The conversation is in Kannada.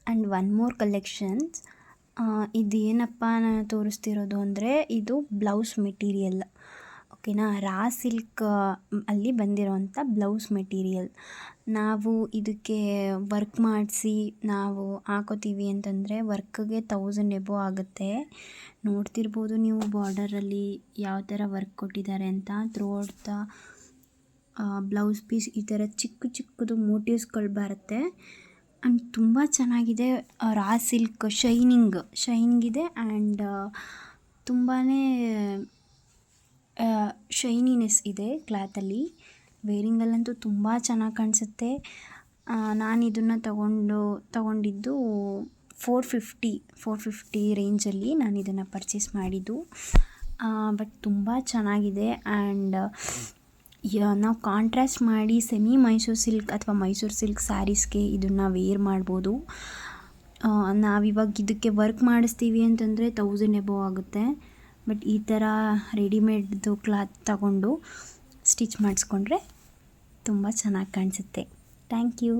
And one more collections. ಇದೇನಪ್ಪ ನಾನು ತೋರಿಸ್ತಿರೋದು ಅಂದರೆ ಇದು ಬ್ಲೌಸ್ ಮೆಟೀರಿಯಲ್, ಓಕೆನಾ. ರಾ ಸಿಲ್ಕ್ ಅಲ್ಲಿ ಬಂದಿರೋವಂಥ ಬ್ಲೌಸ್ ಮೆಟೀರಿಯಲ್. ನಾವು ಇದಕ್ಕೆ ವರ್ಕ್ ಮಾಡಿಸಿ ನಾವು ಹಾಕೋತೀವಿ ಅಂತಂದರೆ ವರ್ಕ್ಗೆ 1000 ಎಬೋ ಆಗುತ್ತೆ. ನೋಡ್ತಿರ್ಬೋದು ನೀವು ಬಾರ್ಡರಲ್ಲಿ ಯಾವ ಥರ ವರ್ಕ್ ಕೊಟ್ಟಿದ್ದಾರೆ ಅಂತ. Throughout the blouse piece ಈ ಥರ ಚಿಕ್ಕ ಚಿಕ್ಕದು ಮೋಟಿವ್ಸ್ಗಳು ಬರುತ್ತೆ. ಆ್ಯಂಡ್ ತುಂಬ ಚೆನ್ನಾಗಿದೆ. ರಾ ಸಿಲ್ಕ್ ಶೈನಿಂಗ್ ಇದೆ ಆ್ಯಂಡ್ ತುಂಬಾ ಶೈನಿನೆಸ್ ಇದೆ ಕ್ಲಾತಲ್ಲಿ. ವೇರಿಂಗಲ್ಲಂತೂ ತುಂಬ ಚೆನ್ನಾಗಿ ಕಾಣಿಸುತ್ತೆ. ನಾನು ಇದನ್ನು ತಗೊಂಡಿದ್ದು 450 ರೇಂಜಲ್ಲಿ ನಾನು ಇದನ್ನು ಪರ್ಚೇಸ್ ಮಾಡಿದ್ದು. ಬಟ್ ತುಂಬ ಚೆನ್ನಾಗಿದೆ. ಆ್ಯಂಡ್ ನಾವು ಕಾಂಟ್ರಾಸ್ಟ್ ಮಾಡಿ ಸೆಮಿ ಮೈಸೂರು ಸಿಲ್ಕ್ ಅಥವಾ ಮೈಸೂರು ಸಿಲ್ಕ್ ಸ್ಯಾರೀಸ್ಗೆ ಇದನ್ನು ವೇರ್ ಮಾಡ್ಬೋದು. ನಾವಿವಾಗ ಇದಕ್ಕೆ ವರ್ಕ್ ಮಾಡಿಸ್ತೀವಿ ಅಂತಂದರೆ 1000 ಎಬೋ ಆಗುತ್ತೆ. ಬಟ್ ಈ ಥರ ರೆಡಿಮೇಡ್ದು ಕ್ಲಾತ್ ತಗೊಂಡು ಸ್ಟಿಚ್ ಮಾಡಿಸ್ಕೊಂಡ್ರೆ ತುಂಬ ಚೆನ್ನಾಗಿ ಕಾಣಿಸುತ್ತೆ. Thank you.